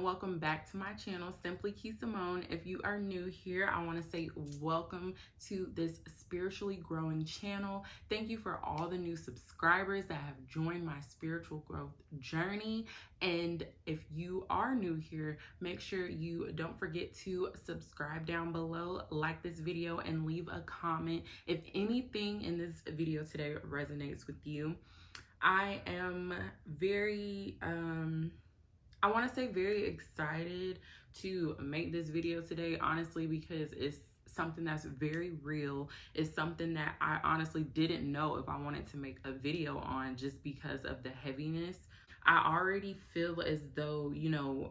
welcome back to my channel, Simply Kee Samone. If you are new here, I want to say welcome to this spiritually growing channel. Thank you for all the new subscribers that have joined my spiritual growth journey. And if you are new here, make sure you don't forget to subscribe down below, like this video, and leave a comment if anything in this video today resonates with you. I am very I want to say very excited to make this video today, honestly, because it's something that's very real. It's something that I honestly didn't know if I wanted to make a video on, just because of the heaviness. I already feel as though,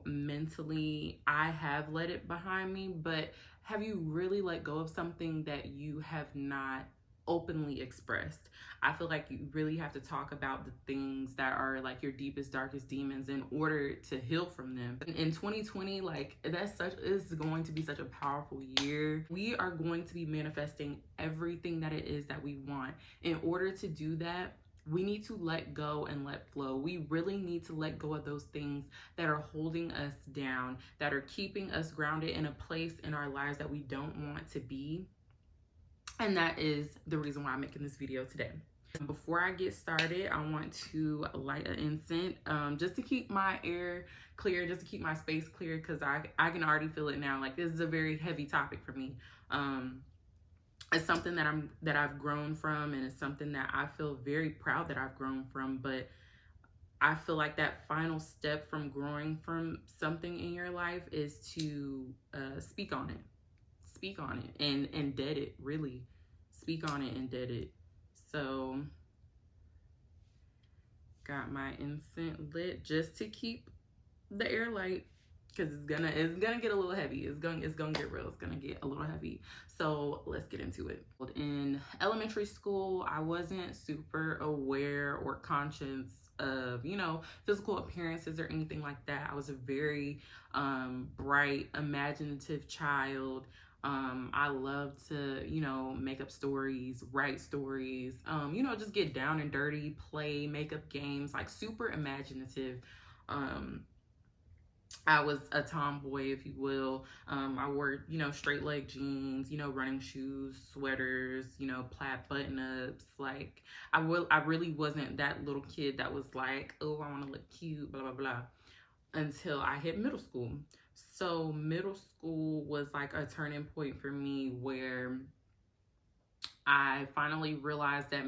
mentally I have let it behind me, but have you really let go of something that you have not openly expressed? I feel like you really have to talk about the things that are like your deepest, darkest demons in order to heal from them. In 2020, like is going to be such a powerful year. We are going to be manifesting everything that it is that we want. In order to do that, we need to let go and let flow. We really need to let go of those things that are holding us down, that are keeping us grounded in a place in our lives that we don't want to be. And that is the reason why I'm making this video today. Before I get started, I want to light an incense just to keep my air clear, just to keep my space clear, because I can already feel it now. Like, this is a very heavy topic for me. It's something that I've grown from, and it's something that I feel very proud that I've grown from. But I feel like that final step from growing from something in your life is to speak on it. Speak on it and dead it, really. Speak on it and dead it. So, got my incense lit just to keep the air light, because it's gonna get a little heavy. It's gonna get real. It's gonna get a little heavy. So let's get into it. In elementary school, I wasn't super aware or conscious of, physical appearances or anything like that. I was a very bright, imaginative child. I love to, make up stories, write stories, just get down and dirty, play, make up games, like super imaginative. I was a tomboy, if you will. I wore, straight leg jeans, running shoes, sweaters, plaid button-ups. Like, I really wasn't that little kid that was like, oh, I want to look cute, blah, blah, blah, until I hit middle school. So middle school was like a turning point for me, where I finally realized that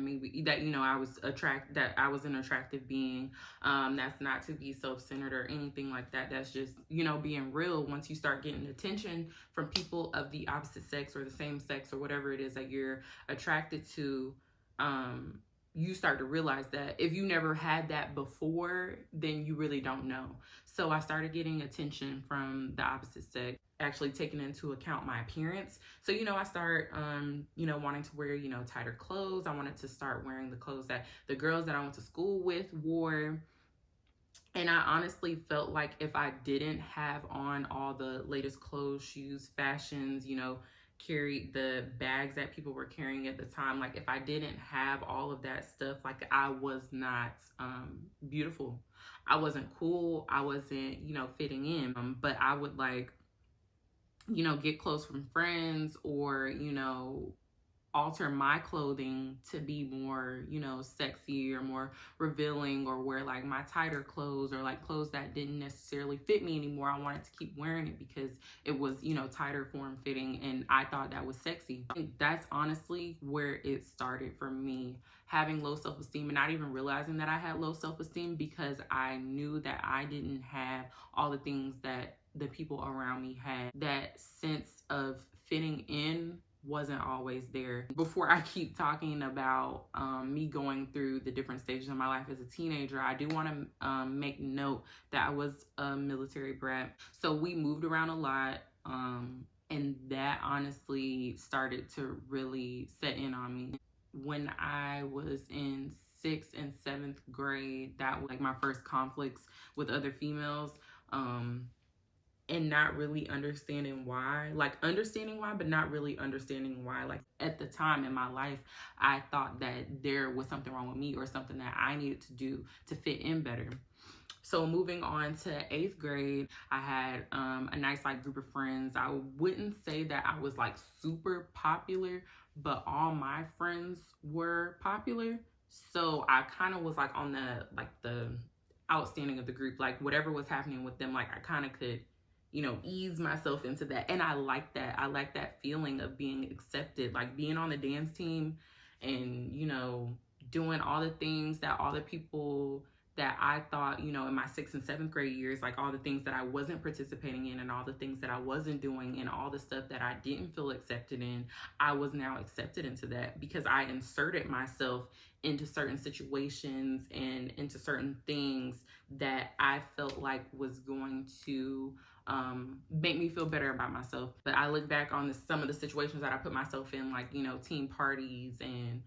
I was an attractive being. That's not to be self-centered or anything like that. That's just, being real. Once you start getting attention from people of the opposite sex or the same sex or whatever it is that you're attracted to, you start to realize that if you never had that before, then you really don't know. So I started getting attention from the opposite sex, actually taking into account my appearance. So, I start, wanting to wear, tighter clothes. I wanted to start wearing the clothes that the girls that I went to school with wore. And I honestly felt like if I didn't have on all the latest clothes, shoes, fashions, carried the bags that people were carrying at the time, like if I didn't have all of that stuff, like I was not beautiful. I wasn't cool. I wasn't, fitting in. But I would get clothes from friends, or, alter my clothing to be more, sexy or more revealing, or wear like my tighter clothes, or like clothes that didn't necessarily fit me anymore. I wanted to keep wearing it because it was, tighter form fitting, and I thought that was sexy. I think that's honestly where it started for me, having low self-esteem and not even realizing that I had low self-esteem, because I knew that I didn't have all the things that the people around me had. That sense of fitting in wasn't always there. Before I keep talking about me going through the different stages of my life as a teenager, I do want to make note that I was a military brat. So we moved around a lot, and that honestly started to really set in on me. When I was in 6th and 7th grade, that was like my first conflicts with other females. and not really understanding why. Like understanding why, but not really understanding why. Like at the time in my life, I thought that there was something wrong with me or something that I needed to do to fit in better. So moving on to 8th grade, I had a nice like group of friends. I wouldn't say that I was like super popular, but all my friends were popular. So I kind of was like on the outstanding of the group. Like whatever was happening with them, like I kind of could, you know, ease myself into that. And I like that. I like that feeling of being accepted, like being on the dance team and, you know, doing all the things that all the people that I thought, you know, in my 6th and 7th grade years, like all the things that I wasn't participating in and all the things that I wasn't doing and all the stuff that I didn't feel accepted in, I was now accepted into that because I inserted myself into certain situations and into certain things that I felt like was going to make me feel better about myself. But I look back on some of the situations that I put myself in, like, you know, team parties and,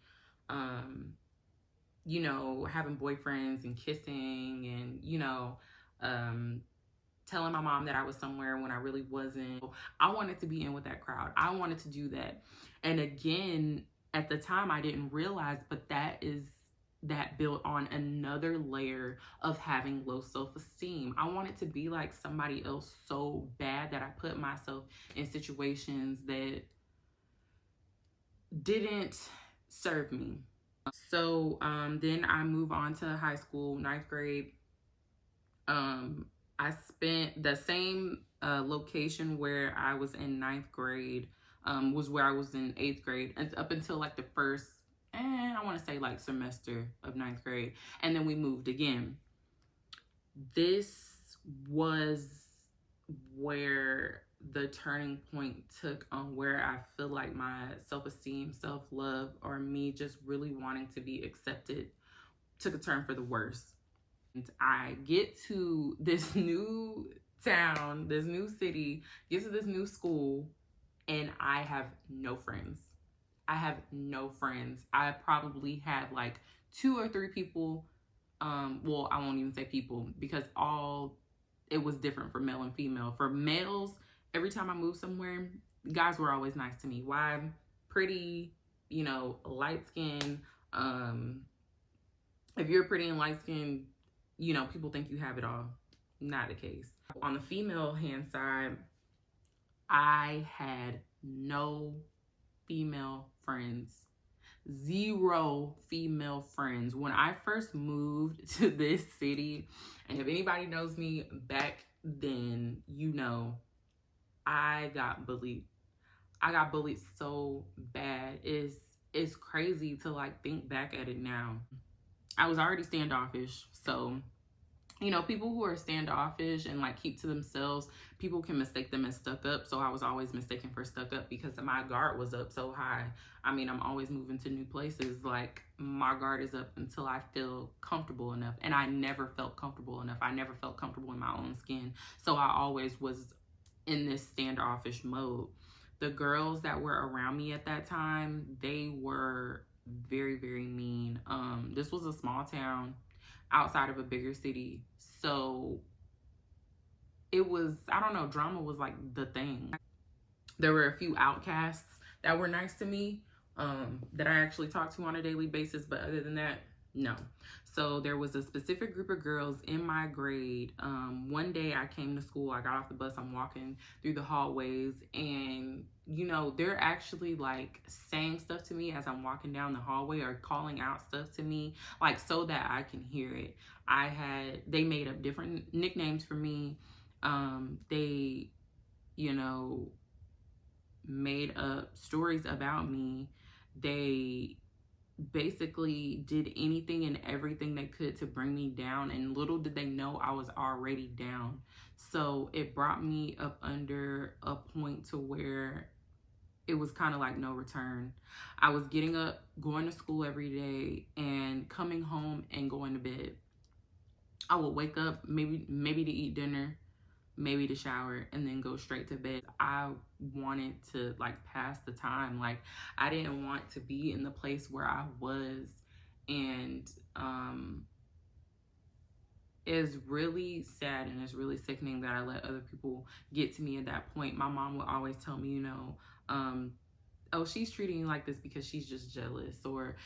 you know, having boyfriends and kissing and, you know, telling my mom that I was somewhere when I really wasn't. I wanted to be in with that crowd. I wanted to do that. And again, at the time, I didn't realize, but that built on another layer of having low self-esteem. I wanted to be like somebody else so bad that I put myself in situations that didn't serve me. So then I move on to high school, 9th grade. I spent the same location where I was in 9th grade was where I was in 8th grade and up until like the first, I want to say like semester of 9th grade. And then we moved again. This was where the turning point took on where I feel like my self-esteem, self-love, or me just really wanting to be accepted took a turn for the worse. And I get to this new town, this new city, get to this new school, and I have no friends. I have no friends. I probably had like 2 or 3 people. Well, I won't even say people because it was different for male and female. For males, every time I moved somewhere, guys were always nice to me. Why? Pretty, you know, light skin. If you're pretty and light skin, you know, people think you have it all. Not the case. On the female hand side, I had no female friends. 0 female friends. When I first moved to this city, and if anybody knows me back then, you know, I got bullied. I got bullied so bad. It's crazy to like think back at it now. I was already standoffish, so you know, people who are standoffish and like keep to themselves, people can mistake them as stuck up. So I was always mistaken for stuck up because my guard was up so high. I mean, I'm always moving to new places. Like my guard is up until I feel comfortable enough. And I never felt comfortable enough. I never felt comfortable in my own skin. So I always was in this standoffish mode. The girls that were around me at that time, they were very, very mean. This was a small town outside of a bigger city. So it was, I don't know, drama was like the thing. There were a few outcasts that were nice to me that I actually talked to on a daily basis. But other than that, no. So there was a specific group of girls in my grade. One day I came to school, I got off the bus, I'm walking through the hallways, and you know, they're actually like saying stuff to me as I'm walking down the hallway or calling out stuff to me, like so that I can hear it. They made up different nicknames for me. They, you know, made up stories about me. They basically did anything and everything they could to bring me down, and little did they know I was already down. So it brought me up under a point to where it was kind of like no return. I was getting up, going to school every day, and coming home and going to bed. I would wake up maybe to eat dinner, maybe to shower, and then go straight to bed. I wanted to like pass the time. Like I didn't want to be in the place where I was, and is really sad and it's really sickening that I let other people get to me at that point. My mom would always tell me, oh, she's treating you like this because she's just jealous, or,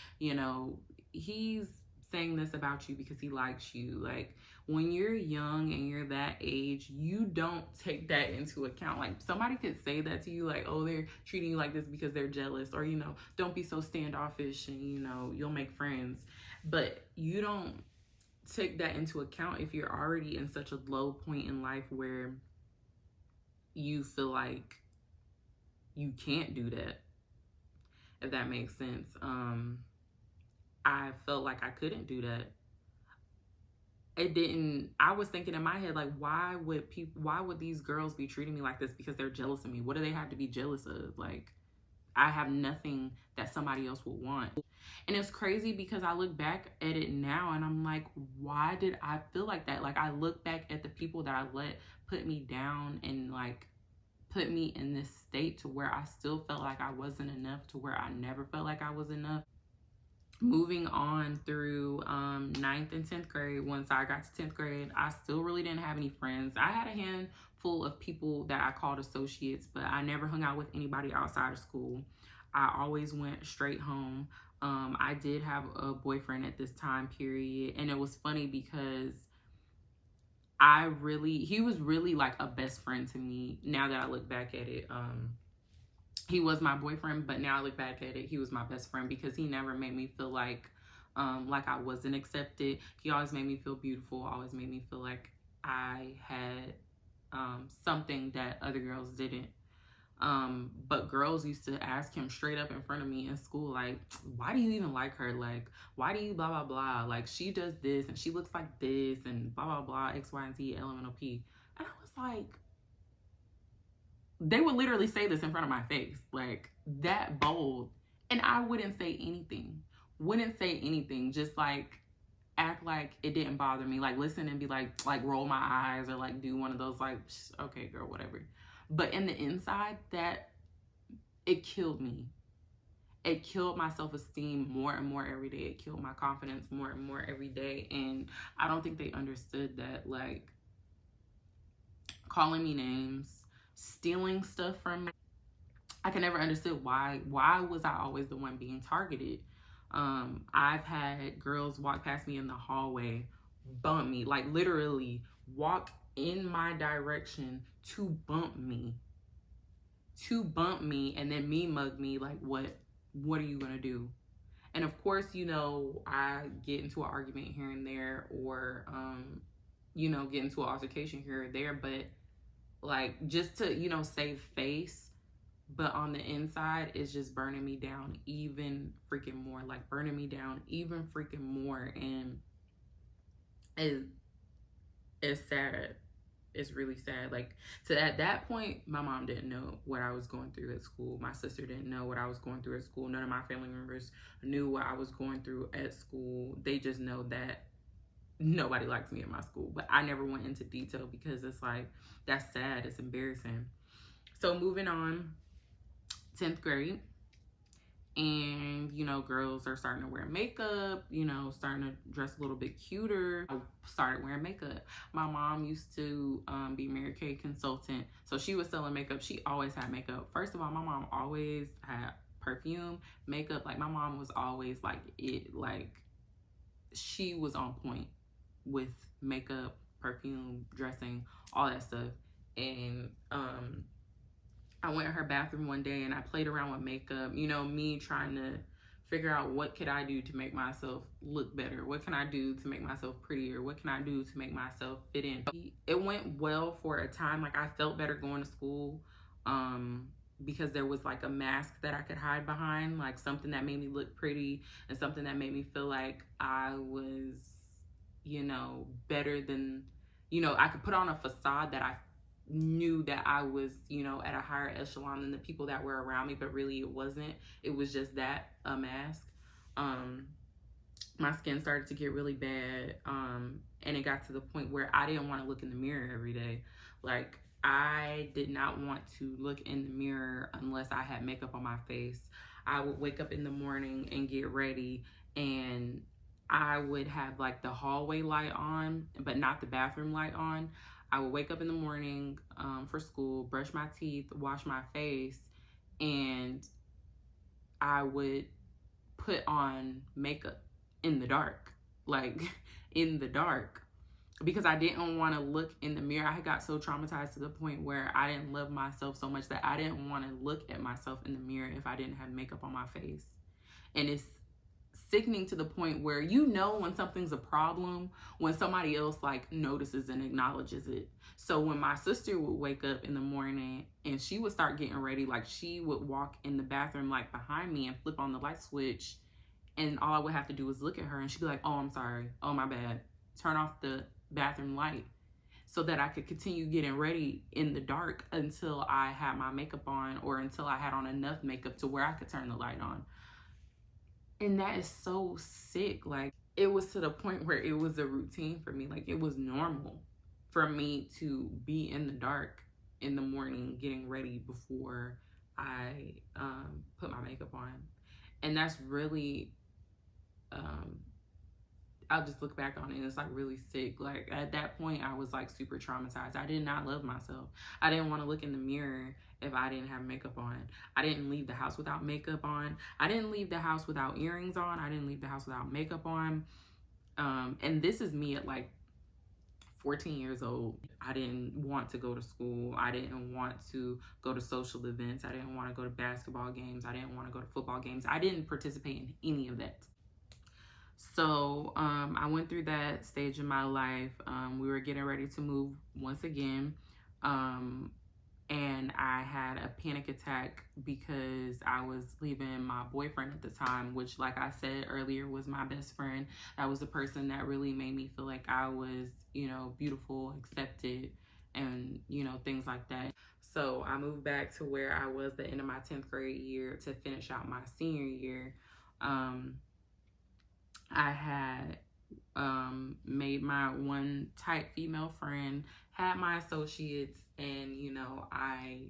he's saying this about you because he likes you. Like, when you're young and you're that age, you don't take that into account. Like, somebody could say that to you, like, oh, they're treating you like this because they're jealous, or, don't be so standoffish and, you'll make friends. But you don't take that into account if you're already in such a low point in life where you feel like you can't do that, if that makes sense. I felt like I couldn't do that. I was thinking in my head, like, why would these girls be treating me like this because they're jealous of me? What do they have to be jealous of? Like, I have nothing that somebody else would want. And it's crazy because I look back at it now and I'm like, why did I feel like that? Like, I look back at the people that I let put me down and like put me in this state to where I still felt like I wasn't enough, to where I never felt like I was enough. Moving on through 9th and 10th grade, once I got to 10th grade, I still really didn't have any friends. I had a handful of people that I called associates, but I never hung out with anybody outside of school. I always went straight home. I did have a boyfriend at this time period, and it was funny because he was really like a best friend to me. Now that I look back at it, he was my boyfriend, but now I look back at it, he was my best friend because he never made me feel like I wasn't accepted. He always made me feel beautiful, always made me feel like I had something that other girls didn't. But girls used to ask him straight up in front of me in school, like, why do you even like her? Like, why do you blah, blah, blah? Like, she does this and she looks like this and blah, blah, blah, X, Y, and Z, LMNOP. And I was like, they would literally say this in front of my face, like, that bold. And I wouldn't say anything. Just like act like it didn't bother me. Like, listen and be like roll my eyes, or like do one of those like, okay, girl, whatever. But in the inside, that it killed me. It killed my self-esteem more and more every day. It killed my confidence more and more every day. And I don't think they understood that, like, calling me names, stealing stuff from me. I can never understood why was I always the one being targeted. I've had girls walk past me in the hallway, bump me, like literally walk in my direction to bump me, and then me mug me, like, what are you gonna do? And of course, I get into an argument here and there, or get into an altercation here or there, but like, just to save face. But on the inside, it's just burning me down even freaking more. Like, burning me down even freaking more. And it's sad. It's really sad. Like, at that point, my mom didn't know what I was going through at school. My sister didn't know what I was going through at school. None of my family members knew what I was going through at school. They just know that nobody likes me at my school. But I never went into detail because it's like, that's sad. It's embarrassing. So moving on, 10th grade, and girls are starting to wear makeup, starting to dress a little bit cuter. I started wearing makeup. My mom used to be Mary Kay consultant, so she was selling makeup. She always had makeup. First of all, my mom always had perfume, makeup. Like, my mom was always like she was on point with makeup, perfume, dressing, all that stuff. And I went in her bathroom one day and I played around with makeup, me trying to figure out what could I do to make myself look better? What can I do to make myself prettier? What can I do to make myself fit in? It went well for a time. Like, I felt better going to school because there was like a mask that I could hide behind, like something that made me look pretty and something that made me feel like I was, better than, I could put on a facade that I knew that I was, at a higher echelon than the people that were around me, but really it wasn't. It was just that, a mask. My skin started to get really bad, and it got to the point where I didn't want to look in the mirror every day. Like, I did not want to look in the mirror unless I had makeup on my face. I would wake up in the morning and get ready, and I would have like the hallway light on, but not the bathroom light on. I would wake up in the morning for school, brush my teeth, wash my face, and I would put on makeup in the dark, like in the dark, because I didn't want to look in the mirror. I had got so traumatized to the point where I didn't love myself so much that I didn't want to look at myself in the mirror if I didn't have makeup on my face. And it's sickening to the point where you know when something's a problem when somebody else like notices and acknowledges it. So when my sister would wake up in the morning and she would start getting ready, like she would walk in the bathroom like behind me and flip on the light switch, and all I would have to do was look at her and she'd be like, oh, I'm sorry, oh my bad, turn off the bathroom light, so that I could continue getting ready in the dark until I had my makeup on, or until I had on enough makeup to where I could turn the light on. And that is so sick. Like, it was to the point where it was a routine for me. Like, it was normal for me to be in the dark in the morning getting ready before I put my makeup on. And that's really, I'll just look back on it and it's like really sick. Like, at that point, I was like super traumatized. I did not love myself. I didn't want to look in the mirror if I didn't have makeup on. I didn't leave the house without makeup on. I didn't leave the house without earrings on. I didn't leave the house without makeup on. And this is me at like 14 years old. I didn't want to go to school. I didn't want to go to social events. I didn't want to go to basketball games. I didn't want to go to football games. I didn't participate in any of that. So I went through that stage in my life. We were getting ready to move once again. And I had a panic attack because I was leaving my boyfriend at the time, which, like I said earlier, was my best friend. That was the person that really made me feel like I was, you know, beautiful, accepted, and, you know, things like that. So I moved back to where I was the end of my 10th grade year to finish out my senior year. I had made my one tight female friend, had my associates, and, you know, I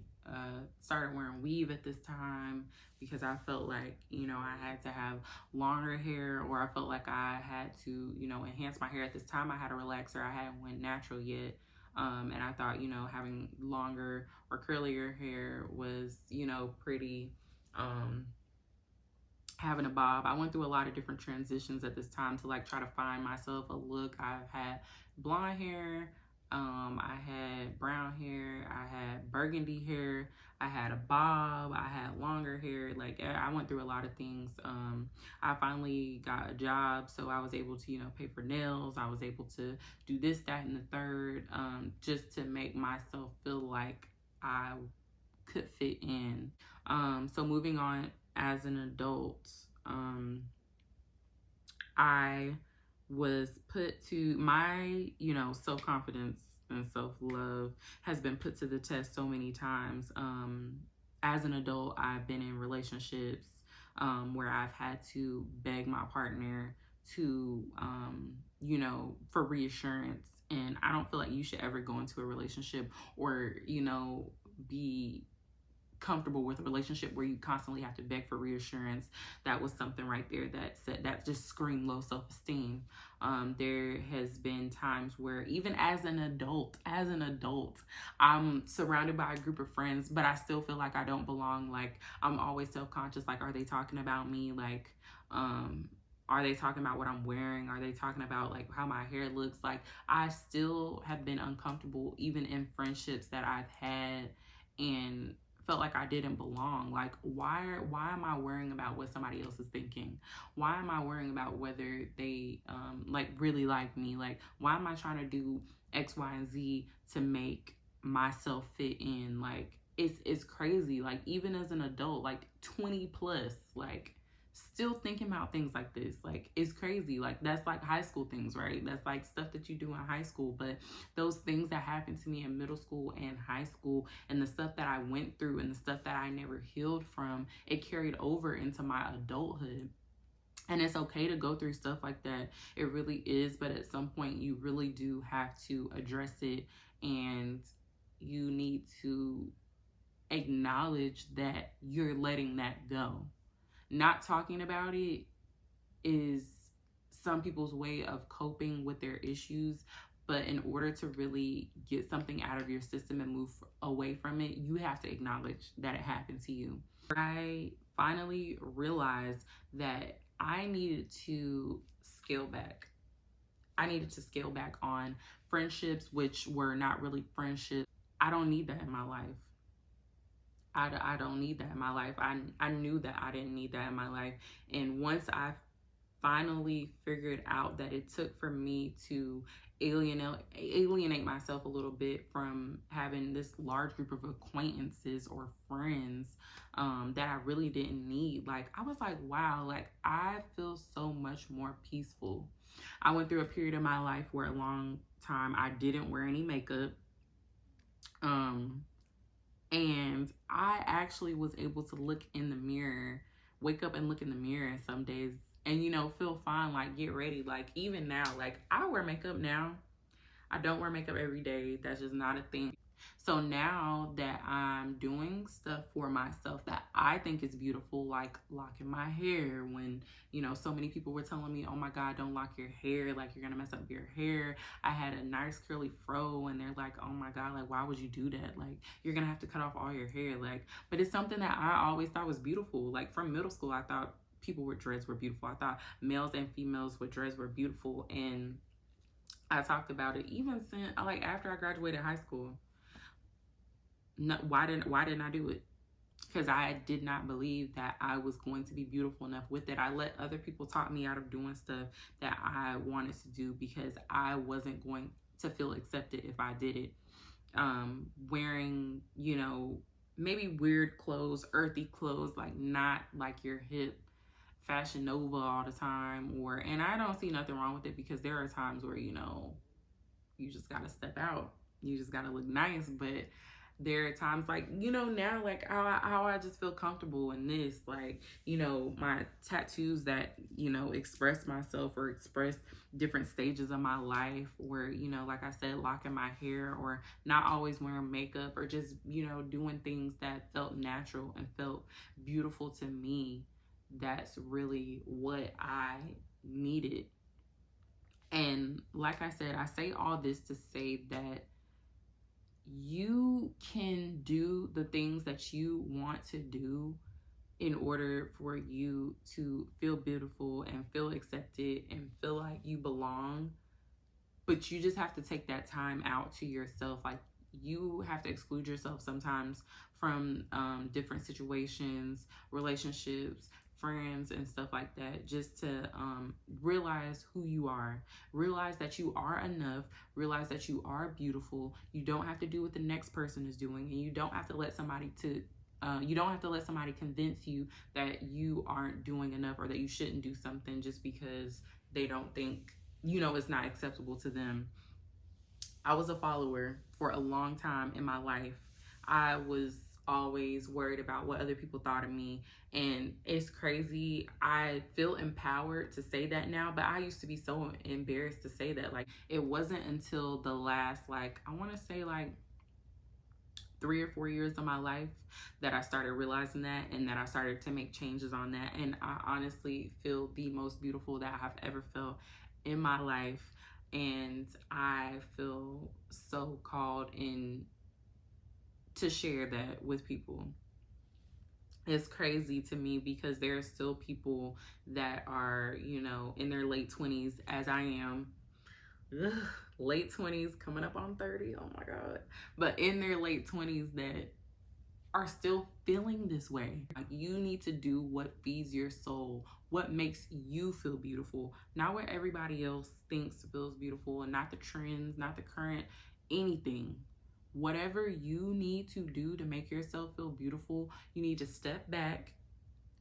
started wearing weave at this time because I felt like, you know, I had to have longer hair, or I felt like I had to, you know, enhance my hair. At this time, I had a relaxer. I hadn't went natural yet. And I thought, you know, having longer or curlier hair was, you know, pretty, having a bob. I went through a lot of different transitions at this time to like try to find myself a look. I've had blonde hair, I had brown hair, I had burgundy hair, I had a bob, I had longer hair. Like, I went through a lot of things. I finally got a job, so I was able to, you know, pay for nails. I was able to do this, that, and the third, just to make myself feel like I could fit in. So moving on, as an adult, I was put to my, you know, self-confidence and self-love has been put to the test so many times. As an adult, I've been in relationships where I've had to beg my partner to, you know, for reassurance. And I don't feel like you should ever go into a relationship or, you know, be comfortable with a relationship where you constantly have to beg for reassurance. That was something right there that said, that just screamed low self-esteem. There has been times where even as an adult, I'm surrounded by a group of friends, but I still feel like I don't belong. Like, I'm always self-conscious. Like, are they talking about me? Like, are they talking about what I'm wearing? Are they talking about like how my hair looks? Like, I still have been uncomfortable even in friendships that I've had, and felt like I didn't belong. Like, why am I worrying about what somebody else is thinking? Why am I worrying about whether they like really like me? Like, why am I trying to do X, Y, and Z to make myself fit in? Like, it's crazy. Like, even as an adult, like 20 plus, like, still thinking about things like this. Like, it's crazy. Like, that's like high school things, right? That's like stuff that you do in high school. But those things that happened to me in middle school and high school, and the stuff that I went through and the stuff that I never healed from, it carried over into my adulthood. And it's okay to go through stuff like that. It really is. But at some point, you really do have to address it, and you need to acknowledge that you're letting that go. Not talking about it is some people's way of coping with their issues. But in order to really get something out of your system and move away from it, you have to acknowledge that it happened to you. I finally realized that I needed to scale back. I needed to scale back on friendships, which were not really friendships. I don't need that in my life. I don't need that in my life. I knew that I didn't need that in my life. And once I finally figured out that it took for me to alienate myself a little bit from having this large group of acquaintances or friends that I really didn't need, like, I was like, wow, like, I feel so much more peaceful. I went through a period of my life where a long time I didn't wear any makeup. And I actually was able to look in the mirror, wake up and look in the mirror some days and, you know, feel fine, like, get ready. Like, even now, like, I wear makeup now. I don't wear makeup every day. That's just not a thing. So now that I'm doing stuff for myself that I think is beautiful, like locking my hair, when, you know, so many people were telling me, oh my God, don't lock your hair, like you're gonna mess up your hair. I had a nice curly fro and they're like, oh my God, like, why would you do that? Like, you're gonna have to cut off all your hair. Like, but it's something that I always thought was beautiful. Like, from middle school, I thought people with dreads were beautiful. I thought males and females with dreads were beautiful. And I talked about it even since, like, after I graduated high school. No, why didn't I do it? Because I did not believe that I was going to be beautiful enough with it. I let other people talk me out of doing stuff that I wanted to do because I wasn't going to feel accepted if I did it. Wearing, you know, maybe weird clothes, earthy clothes, like not like your hip Fashion Nova all the time, and I don't see nothing wrong with it, because there are times where, you know, you just gotta step out, you just gotta look nice. But there are times, like, you know, now, like, how I just feel comfortable in this, like, you know, my tattoos that, you know, express myself or express different stages of my life, where, you know, like I said, locking my hair, or not always wearing makeup, or just, you know, doing things that felt natural and felt beautiful to me. That's really what I needed. And like I said, I say all this to say that you can do the things that you want to do in order for you to feel beautiful and feel accepted and feel like you belong. But you just have to take that time out to yourself. Like, you have to exclude yourself sometimes from different situations, relationships, friends, and stuff like that, just to realize who you are, realize that you are enough, realize that you are beautiful. You don't have to do what the next person is doing, and you don't have to let somebody convince you that you aren't doing enough, or that you shouldn't do something just because they don't think, you know, it's not acceptable to them. I was a follower for a long time in my life. I was always worried about what other people thought of me, and it's crazy. I feel empowered to say that now, but I used to be so embarrassed to say that. Like, it wasn't until the last, like, I want to say, like, 3 or 4 years of my life that I started realizing that, and that I started to make changes on that. And I honestly feel the most beautiful that I've ever felt in my life, and I feel so called in to share that with people. It's crazy to me, because there are still people that are, you know, in their late 20s, as I am. Ugh, late 20s, coming up on 30, oh my God. But in their late 20s that are still feeling this way. Like, you need to do what feeds your soul, what makes you feel beautiful, not what everybody else thinks feels beautiful, and not the trends, not the current anything. Whatever you need to do to make yourself feel beautiful, you need to step back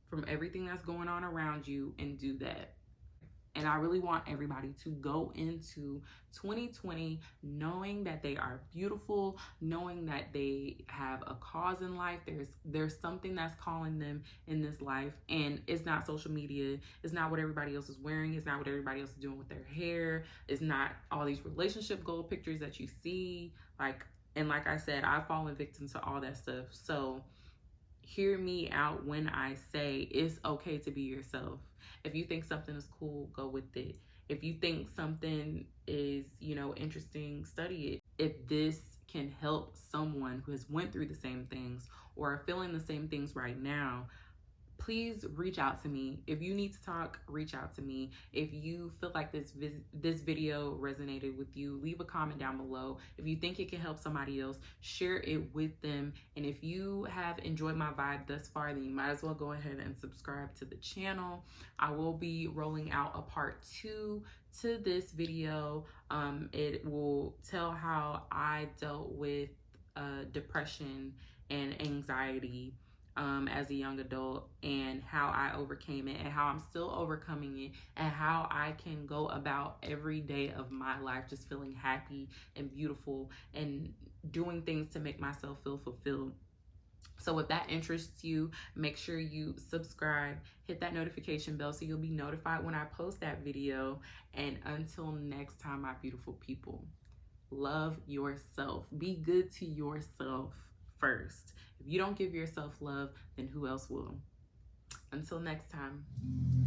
from everything that's going on around you and do that. And I really want everybody to go into 2020 knowing that they are beautiful, knowing that they have a cause in life. There's something that's calling them in this life, and it's not social media. It's not what everybody else is wearing. It's not what everybody else is doing with their hair. It's not all these relationship goal pictures that you see. And like I said, I've fallen victim to all that stuff. So hear me out when I say it's okay to be yourself. If you think something is cool, go with it. If you think something is, interesting, study it. If this can help someone who has went through the same things or are feeling the same things right now, please reach out to me. If you need to talk, reach out to me. If you feel like this video resonated with you, leave a comment down below. If you think it can help somebody else, share it with them. And if you have enjoyed my vibe thus far, then you might as well go ahead and subscribe to the channel. I will be rolling out a part 2 to this video. It will tell how I dealt with depression and anxiety as a young adult, and how I overcame it, and how I'm still overcoming it, and how I can go about every day of my life just feeling happy and beautiful and doing things to make myself feel fulfilled. So if that interests you, make sure you subscribe, hit that notification bell so you'll be notified when I post that video. And until next time, my beautiful people, love yourself. Be good to yourself first. If you don't give yourself love, then who else will? Until next time.